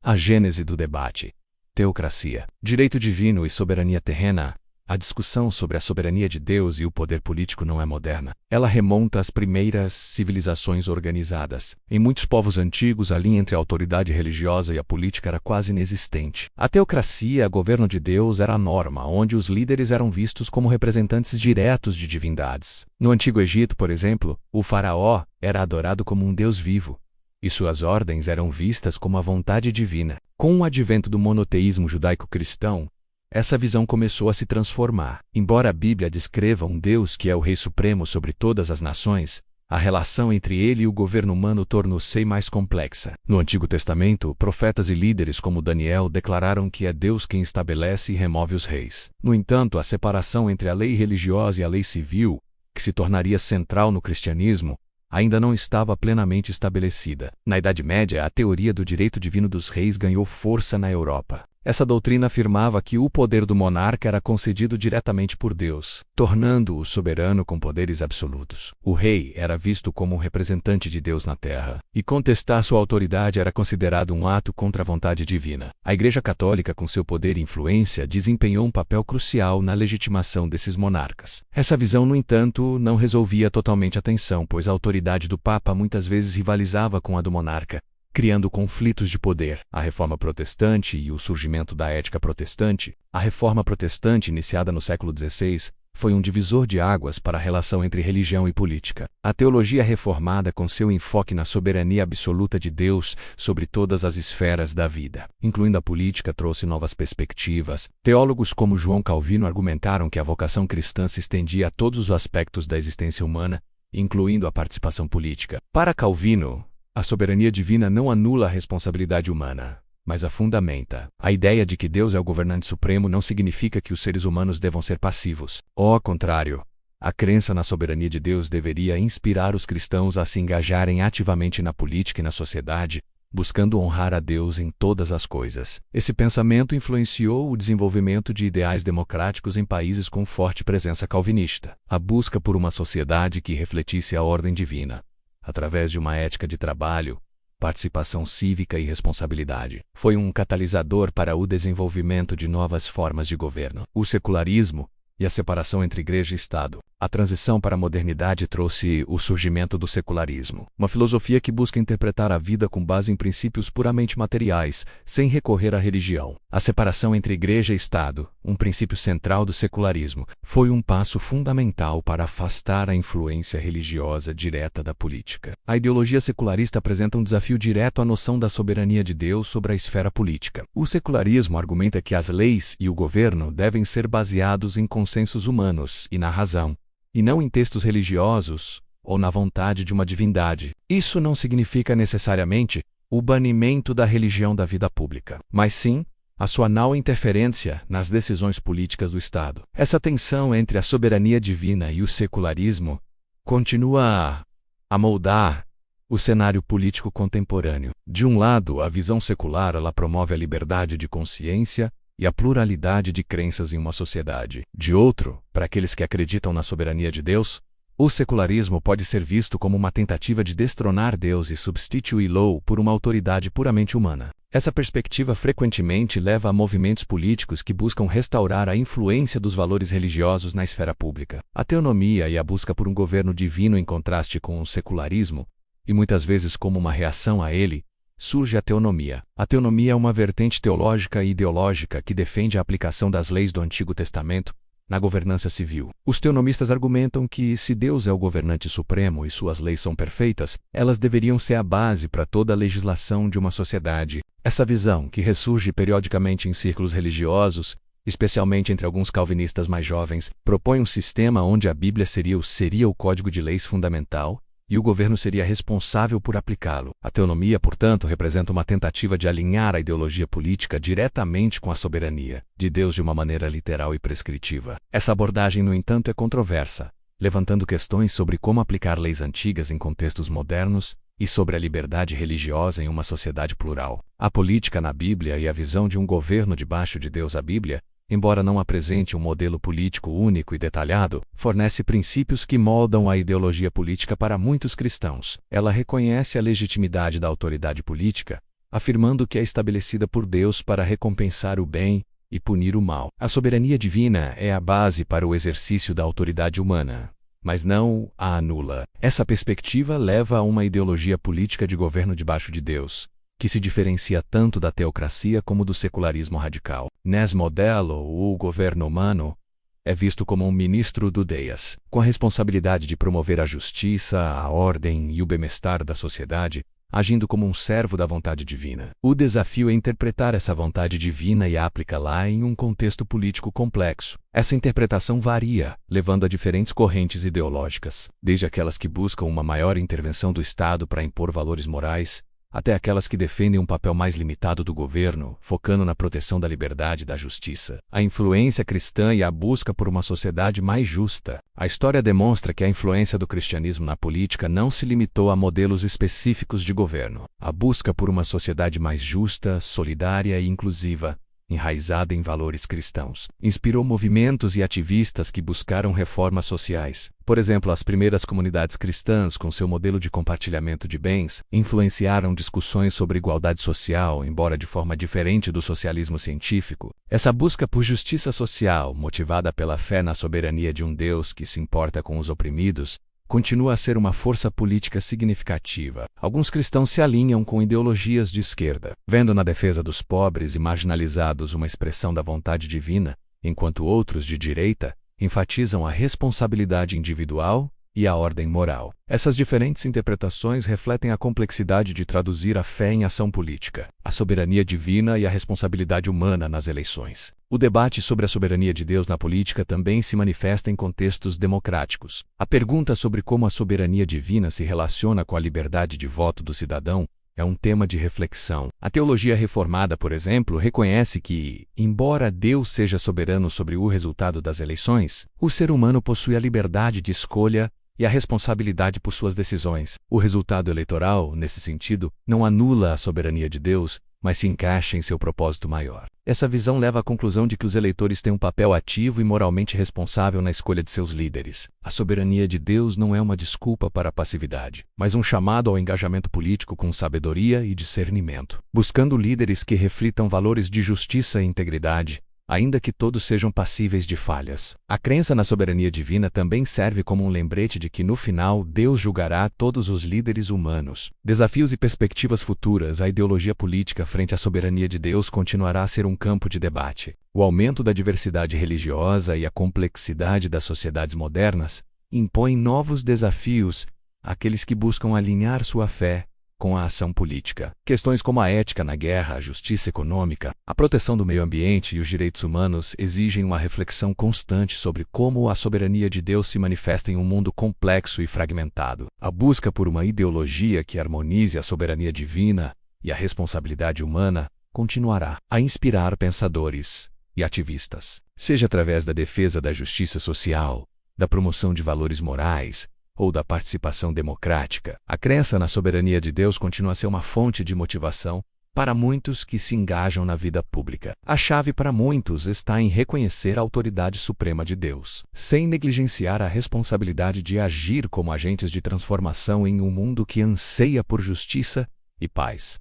A gênese do debate. Teocracia, direito divino e soberania terrena. A discussão sobre a soberania de Deus e o poder político não é moderna. Ela remonta às primeiras civilizações organizadas. Em muitos povos antigos, a linha entre a autoridade religiosa e a política era quase inexistente. A teocracia, governo de Deus, era a norma, onde os líderes eram vistos como representantes diretos de divindades. No Antigo Egito, por exemplo, o faraó era adorado como um deus vivo, e suas ordens eram vistas como a vontade divina. Com o advento do monoteísmo judaico-cristão, essa visão começou a se transformar. Embora a Bíblia descreva um Deus que é o Rei Supremo sobre todas as nações, a relação entre ele e o governo humano tornou-se mais complexa. No Antigo Testamento, profetas e líderes como Daniel declararam que é Deus quem estabelece e remove os reis. No entanto, a separação entre a lei religiosa e a lei civil, que se tornaria central no cristianismo, ainda não estava plenamente estabelecida. Na Idade Média, a teoria do direito divino dos reis ganhou força na Europa. Essa doutrina afirmava que o poder do monarca era concedido diretamente por Deus, tornando-o soberano com poderes absolutos. O rei era visto como um representante de Deus na terra, e contestar sua autoridade era considerado um ato contra a vontade divina. A Igreja Católica, com seu poder e influência, desempenhou um papel crucial na legitimação desses monarcas. Essa visão, no entanto, não resolvia totalmente a tensão, pois a autoridade do Papa muitas vezes rivalizava com a do monarca, criando conflitos de poder. A Reforma Protestante e o surgimento da ética protestante. A Reforma Protestante, iniciada no século XVI, foi um divisor de águas para a relação entre religião e política. A teologia reformada, com seu enfoque na soberania absoluta de Deus sobre todas as esferas da vida, incluindo a política, trouxe novas perspectivas. Teólogos como João Calvino argumentaram que a vocação cristã se estendia a todos os aspectos da existência humana, incluindo a participação política. Para Calvino, a soberania divina não anula a responsabilidade humana, mas a fundamenta. A ideia de que Deus é o governante supremo não significa que os seres humanos devam ser passivos. Ao contrário, a crença na soberania de Deus deveria inspirar os cristãos a se engajarem ativamente na política e na sociedade, buscando honrar a Deus em todas as coisas. Esse pensamento influenciou o desenvolvimento de ideais democráticos em países com forte presença calvinista. A busca por uma sociedade que refletisse a ordem divina, através de uma ética de trabalho, participação cívica e responsabilidade, foi um catalisador para o desenvolvimento de novas formas de governo. O secularismo e a separação entre igreja e Estado. A transição para a modernidade trouxe o surgimento do secularismo, uma filosofia que busca interpretar a vida com base em princípios puramente materiais, sem recorrer à religião. A separação entre igreja e Estado, um princípio central do secularismo, foi um passo fundamental para afastar a influência religiosa direta da política. A ideologia secularista apresenta um desafio direto à noção da soberania de Deus sobre a esfera política. O secularismo argumenta que as leis e o governo devem ser baseados em consensos humanos e na razão, e não em textos religiosos ou na vontade de uma divindade. Isso não significa necessariamente o banimento da religião da vida pública, mas sim a sua não interferência nas decisões políticas do Estado. Essa tensão entre a soberania divina e o secularismo continua a moldar o cenário político contemporâneo. De um lado, a visão secular ela promove a liberdade de consciência e a pluralidade de crenças em uma sociedade. De outro, para aqueles que acreditam na soberania de Deus, o secularismo pode ser visto como uma tentativa de destronar Deus e substituí-lo por uma autoridade puramente humana. Essa perspectiva frequentemente leva a movimentos políticos que buscam restaurar a influência dos valores religiosos na esfera pública. A teonomia e a busca por um governo divino em contraste com o secularismo, e muitas vezes como uma reação a ele, surge a teonomia. A teonomia é uma vertente teológica e ideológica que defende a aplicação das leis do Antigo Testamento na governança civil. Os teonomistas argumentam que, se Deus é o governante supremo e suas leis são perfeitas, elas deveriam ser a base para toda a legislação de uma sociedade. Essa visão, que ressurge periodicamente em círculos religiosos, especialmente entre alguns calvinistas mais jovens, propõe um sistema onde a Bíblia seria o código de leis fundamental, e o governo seria responsável por aplicá-lo. A teonomia, portanto, representa uma tentativa de alinhar a ideologia política diretamente com a soberania de Deus de uma maneira literal e prescritiva. Essa abordagem, no entanto, é controversa, levantando questões sobre como aplicar leis antigas em contextos modernos e sobre a liberdade religiosa em uma sociedade plural. A política na Bíblia e a visão de um governo debaixo de Deus. A Bíblia, embora não apresente um modelo político único e detalhado, fornece princípios que moldam a ideologia política para muitos cristãos. Ela reconhece a legitimidade da autoridade política, afirmando que é estabelecida por Deus para recompensar o bem e punir o mal. A soberania divina é a base para o exercício da autoridade humana, mas não a anula. Essa perspectiva leva a uma ideologia política de governo debaixo de Deus, que se diferencia tanto da teocracia como do secularismo radical. Nesse modelo, o governo humano é visto como um ministro do Deus, com a responsabilidade de promover a justiça, a ordem e o bem-estar da sociedade, agindo como um servo da vontade divina. O desafio é interpretar essa vontade divina e aplicá-la em um contexto político complexo. Essa interpretação varia, levando a diferentes correntes ideológicas, desde aquelas que buscam uma maior intervenção do Estado para impor valores morais, até aquelas que defendem um papel mais limitado do governo, focando na proteção da liberdade e da justiça. A influência cristã e a busca por uma sociedade mais justa. A história demonstra que a influência do cristianismo na política não se limitou a modelos específicos de governo. A busca por uma sociedade mais justa, solidária e inclusiva, enraizada em valores cristãos, inspirou movimentos e ativistas que buscaram reformas sociais. Por exemplo, as primeiras comunidades cristãs, com seu modelo de compartilhamento de bens, influenciaram discussões sobre igualdade social, embora de forma diferente do socialismo científico. Essa busca por justiça social, motivada pela fé na soberania de um Deus que se importa com os oprimidos, continua a ser uma força política significativa. Alguns cristãos se alinham com ideologias de esquerda, vendo na defesa dos pobres e marginalizados uma expressão da vontade divina, enquanto outros de direita enfatizam a responsabilidade individual e a ordem moral. Essas diferentes interpretações refletem a complexidade de traduzir a fé em ação política, a soberania divina e a responsabilidade humana nas eleições. O debate sobre a soberania de Deus na política também se manifesta em contextos democráticos. A pergunta sobre como a soberania divina se relaciona com a liberdade de voto do cidadão é um tema de reflexão. A teologia reformada, por exemplo, reconhece que, embora Deus seja soberano sobre o resultado das eleições, o ser humano possui a liberdade de escolha e a responsabilidade por suas decisões. O resultado eleitoral, nesse sentido, não anula a soberania de Deus, mas se encaixa em seu propósito maior. Essa visão leva à conclusão de que os eleitores têm um papel ativo e moralmente responsável na escolha de seus líderes. A soberania de Deus não é uma desculpa para a passividade, mas um chamado ao engajamento político com sabedoria e discernimento, buscando líderes que reflitam valores de justiça e integridade, ainda que todos sejam passíveis de falhas. A crença na soberania divina também serve como um lembrete de que, no final, Deus julgará todos os líderes humanos. Desafios e perspectivas futuras. A ideologia política frente à soberania de Deus continuará a ser um campo de debate. O aumento da diversidade religiosa e a complexidade das sociedades modernas impõem novos desafios àqueles que buscam alinhar sua fé com a ação política. Questões como a ética na guerra, a justiça econômica, a proteção do meio ambiente e os direitos humanos exigem uma reflexão constante sobre como a soberania de Deus se manifesta em um mundo complexo e fragmentado. A busca por uma ideologia que harmonize a soberania divina e a responsabilidade humana continuará a inspirar pensadores e ativistas, seja através da defesa da justiça social, da promoção de valores morais, ou da participação democrática. A crença na soberania de Deus continua a ser uma fonte de motivação para muitos que se engajam na vida pública. A chave para muitos está em reconhecer a autoridade suprema de Deus, sem negligenciar a responsabilidade de agir como agentes de transformação em um mundo que anseia por justiça e paz.